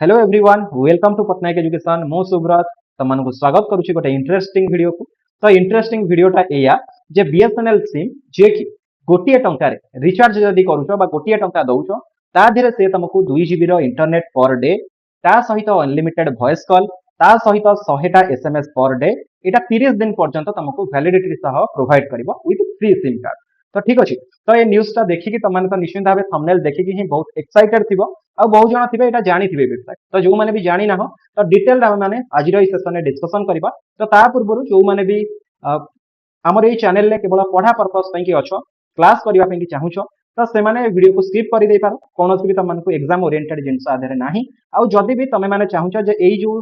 Hello everyone welcome to Patnaik education मो सुब्रत तुमको स्वागत करुच्ची गोटे इंटरेस्टिंग वीडियो को। तो इंटरेस्टिंग वीडियोटा एया जे बीएसएनएल सिम जे कि गोटे टंकार रिचार्ज जदि करूछ बा गोटे टंका दउछ ता धीरे से तुमको 2 GB इंटरनेट पर डे ता सहित अनलिमिटेड वॉइस कॉल ता सहित 100टा एसएमएस पर डे एटा 30 दिन पर्यंत तुमको वैलिडिटी सह प्रोवाइड करिवो विथ फ्री सिम कार्ड। तो ठीक अच्छे तो ये न्यूज टा देखिकी तुम तो निश्चित भाव थंबनेल देखिकी ही बहुत एक्साइटेड थिबो आ बहुत जण थिबे एटा जानि थिबे वेबसाइट तो जो माने भी जानि ना हो तो डिटेल हम माने आज रो सेशन में डिस्कशन करबा। तो ता पूर्व जो माने भी हमर ए चैनल ले केवल पढ़ा पर्पस पई कि अछो क्लास करबा पई कि चाहूछो तो से माने वीडियो को स्किप कर दे पारो कोनोसी भी तुमको एग्जाम ओरिएंटेड जिंस आधे नाही आ जदि भी तमे माने चाहूछो जे एई जो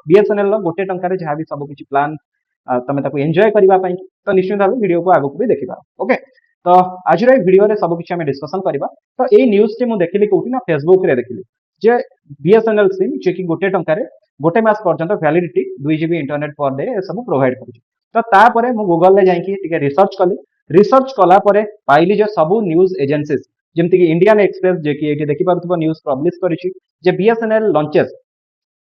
बीएसएनएल लो गोटे टंका रे जहा भी सब किछि प्लान तमे ताको एन्जॉय करबा पई तो निश्चित भाव वीडियो को आगु को भी देखिबा। ओके तो आज वीडियो रे सब किछि हमें डिस्कशन करबा। तो ए न्यूज टी मु देखिली कोठी ना फेसबुक रे देखिली जे बीएसएनएल सिम जे कि गोटे टंका गोटे मास पर्यंत validity 2 GB internet per day ए सब प्रोवाइड करूछ। तो तापर मु गूगल ले जाई कि रिसर्च कली रिसर्च कला परे पाइली जे सब न्यूज एजेंसीज जेमति कि इंडियन एक्सप्रेस जे कि एठी देखि पारुथबो न्यूज पब्लिश करिछि जे BSNL launches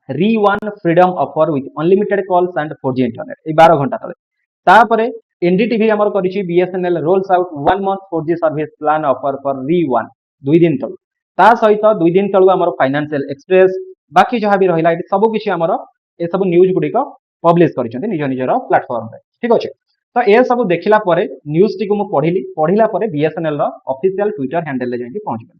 re one freedom offer with unlimited calls and 4G internet ए 12 घंटा तले तापरे एनडीटीवी हमर करिछि BSNL rolls out 1 month 4G service plan offer for re one 2 दिन तळु ता सहित 2 दिन तळु हमर फाइनेंशियल एक्सप्रेस बाकी जहाँ भी रहिला एटी सब किछि हमर ए सब न्यूज गुडी को पब्लिश करिसेंती निज निजर प्लेटफॉर्म रे। ठीक अछि तो ए सब देखिला परे न्यूज टी को मु पढ़िला परे बीएसएनएल रो ऑफिशियल ट्विटर हैंडल ले जाई पहुंच गली।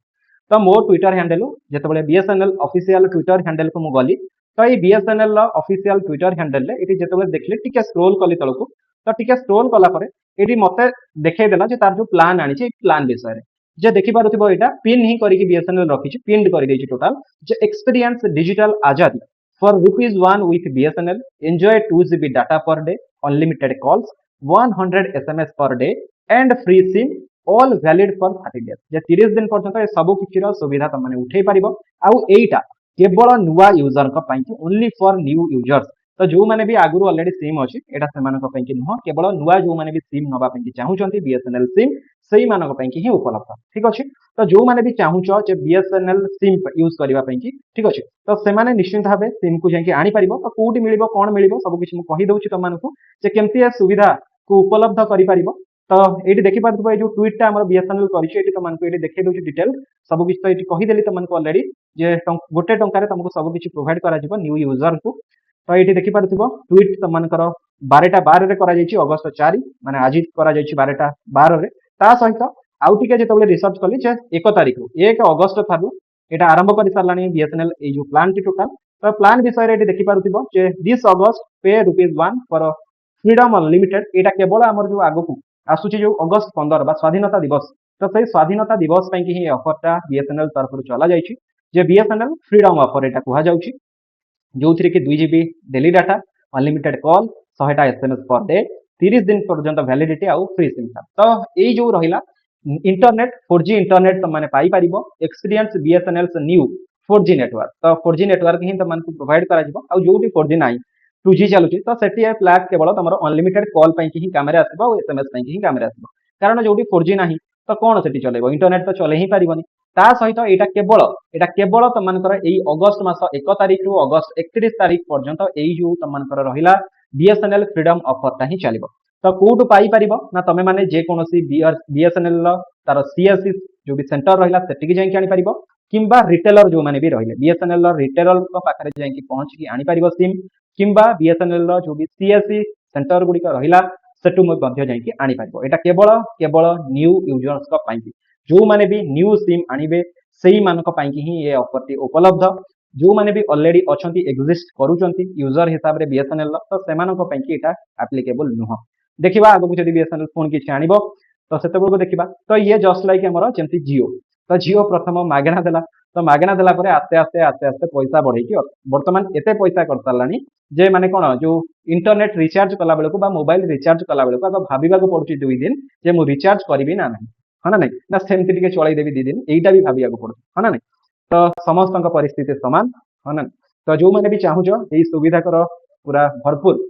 तो मो ट्विटर हैंडल जेतेबेले बीएसएनएल ऑफिशियल ट्विटर हैंडल को मु गली तो ये बीएसएनएल रो ऑफिशियल ट्विटर हैंडल ले एटी जेतेबेले देखले टिके स्क्रॉल कली तळको तो टिके स्क्रॉल कला परे एटी मते देखाई देला जे तार जो प्लान आनी छै प्लान विषय रे जे देखि पारुथिबो एटा पिन ही करिकि बीएसएनएल रखिछि पिन्ड करि दैछि टोटल जे एक्सपीरियंस डिजिटल आजादी for ₹1 with BSNL enjoy 2 GB data per day unlimited calls 100 SMS per day and free SIM all valid for 30 days जे 30 दिन पर्यंत ए सब किछिर सुविधा त माने उठेई परिबो आउ एटा केवल नुवा यूजर का पई कि ओनली फॉर न्यू यूजर्स। तो जो माने भी आगुरु ऑलरेडी सिम अछि एटा सेमानक पई कि नुह केवल नुवा जो माने भी सिम नबा पई कि चाहूचंती बीएसएनएल सिम सेही मानक पई कि ही उपलब्ध। ठीक अछि तो जो माने भी चाहूचो जे बीएसएनएल सिम यूज करबा पई कि ठीक अछि तो से माने निश्चित भाबे सिम को जाई कि आनी परिबो तो कोठी मिलिबो कोन मिलिबो सब किछि मु कहि दउछि तमानकु जे केमति ए सुविधा को उपलब्ध करि परिबो। तो एटी देखि पारथबो ए जो ट्वीट टा हमर बीएसएनएल करिछि एटी तमानकु एटी देखै दउछि डिटेल सब किछि तो एटी कहि देली तमानकु ऑलरेडी जे गोटे टंका रे तुमको सब किछि प्रोवाइड करा जिवो न्यू यूजर को। तो ये देखि पारुथिबो ट्वीट तमनकर 12:12 रे करा जायछि अगस्त 4 माने आज करा जायछि 12:12 रे ता सहित आउ टिके जेतबेले रिसर्च कली जे 1 तारिख 1 अगस्त थारु एटा आरंभ करि सारलानी बीएसएनएल ए जो प्लान टी टोटल। तो प्लान विषय रे देखि पारुथिबो जे 20 अगस्त पे ₹1 फॉर फ्रीडम अनलिमिटेड एटा केवल हमर जो आगु आसुछि जो अगस्त 15 बा स्वाधीनता दिवस तो सही स्वाधीनता दिवस पई कि ही ऑफर टा बीएसएनएल तरफ चला जायछि जे बीएसएनएल फ्रीडम ऑफर एटा कुहा जाउछि जो थी कि 2 GB daily data unlimited call 100टा एसएमएस पर डे 30 दिन पर्यंत वैलिडिटी आउ फ्री सिम कार्ड। तो ये जो रहिला इंटरनेट 4G इंटरनेट तो माने पाई परिबो experience BSNL new 4G network तो 4G नेटवर्क ही तुम प्रोवाइड करा जिवो आ जो भी 4G नाही 2G चलुची तो सेठी ए प्लाक केवल तुम अनलिमिटेड कॉल पई कि ही कैमरा आसीबो और एसएमएस पई कि ही कैमरा आसीबो कारण जो भी 4G नाही तो कोन सेठी चलेबो इंटरनेट तो चले ही परिबोनी ता सहित एटा केवल तमनकर एई अगस्त मास 1 तारिख रु अगस्त 31 तारिख पर्यंत एई जो तमनकर रहिला बीएसएनएल फ्रीडम ऑफर ता ही चलिबो। तो कोटु पाई परिबो ना तमे माने जे कोनोसी बीएसएनएल लो तार सीएससी जो भी सेंटर रहिला सेठी कि जाई कि आनी परिबो किंबा रिटेलर जो माने भी रहिले बीएसएनएल लो रिटेलर को पाखरे जाई कि पहुंच कि आनी परिबो सिम किंबा बीएसएनएल लो जो भी सीएससी सेंटर गुडी का रहिला सेटु मध्य जाई कि आनी परिबो एटा केवल न्यू यूजर्स का पाई जो माने भी न्यू सिम आनिबे सेही मानक पाई कि ही ये ऑफर टी उपलब्ध जो माने भी ऑलरेडी अछंती एग्जिस्ट करूचंती यूजर हिसाब रे बीएसएनएल तो सेमानक पाई कि एटा एप्लीकेबल नुह। देखिबा आगु जदि बीएसएनएल फोन कि आनिबो तो सेतेबेल को देखिबा तो ये जस्ट लाइक हमर जेंति जियो तो जियो प्रथम मागना देला तो मागना देला परे आस्ते आस्ते पैसा बढ़े कि वर्तमान एते पैसा कर सारलानी जे माने कोन जो इंटरनेट रिचार्ज कला बेलको बा मोबाइल रिचार्ज कला बेलको आग भाबिबा को पडुची 2 दिन जे मु रिचार्ज करबी ना नहीं है ना नहीं ना सेमती टिके चलाई देवी 2 दिन एटा भी भाबिया को पड़ो है ना नहीं तो समस्त परिस्थिति समान है ना। तो जो मैंने भी चाहूछ यही सुविधा कर पूरा भरपूर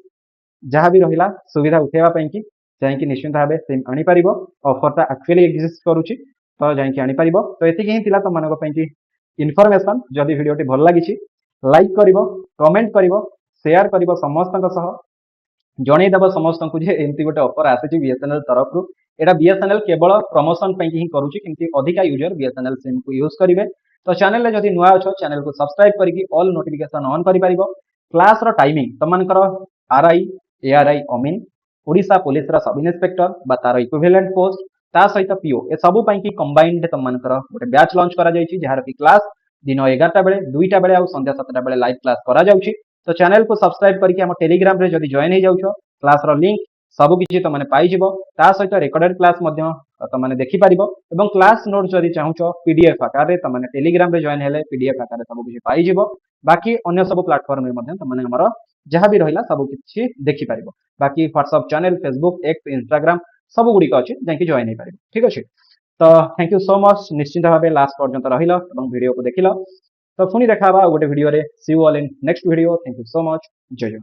जहाँ भी रहिला सुविधा उठेवा पई कि जाई निश्चित भाव सिम आनी परिबो ऑफरटा एक्चुअली एग्जिस्ट करूची तो जाई आनी परिबो। तो एतिक ही थिला तो मानक पई कि इन्फॉर्मेशन जदि वीडियोटी भल लागिछि लाइक करिवो कमेंट करिवो शेयर करिवो समस्तक सह जणेदेव समस्त को एमती गोटे ऑफर आसी बीएसएनएल तरफ एटा बीएसएनएल केवल प्रमोशन पे ही करूची किंतु अधिका यूजर बीएसएनएल सिम को यूज करिवे तो चैनल जदि नुआ अच्छो चैनल को सब्सक्राइब करके ऑल नोटिफिकेशन ऑन करि परिबो क्लास रो टाइमिंग तमनकर आरआई एआरआई अमीन ओडिशा पुलिस रा सब इन्स्पेक्टर बा तार इक्विवेलेंट पोस्ट ता सहित पीओ ए सबु पई की कंबाइंड तमनकर गोटे बैच लॉन्च करा जायछि जहार की क्लास दिन 11टा बेले 2टा बेले आ संध्या 7टा बेले लाइव क्लास करा जाउछि तो चैनल को सब्सक्राइब करके हम टेलीग्राम रे जदि जॉइन हो जाउछो क्लास रो लिंक सब किछि तो माने पाई जिवो ता सहित रेकॉर्डेड क्लास मध्य तो माने देखि परिबो एवं क्लास नोट जदि चाहुछो पीडीएफ आकार रे तो माने टेलीग्राम रे जॉइन हेले पीडीएफ आकार रे सब किछि पाई जिवो बाकी अन्य सब प्लेटफॉर्म रे मध्य तो माने हमर जहाँ भी रहिला सब किछि देखि परिबो बाकी WhatsApp channel Facebook x Instagram सब गुडी अछि जेंकि जॉइन हे परिबो ठीक अछि तो थैंक यू सो मच निश्चित भाबे लास्ट पर्यंत रहिला एवं वीडियो को देखिला तो पुनी देखा गोटे वीडियो रे see you all in next video thank you so much जय जय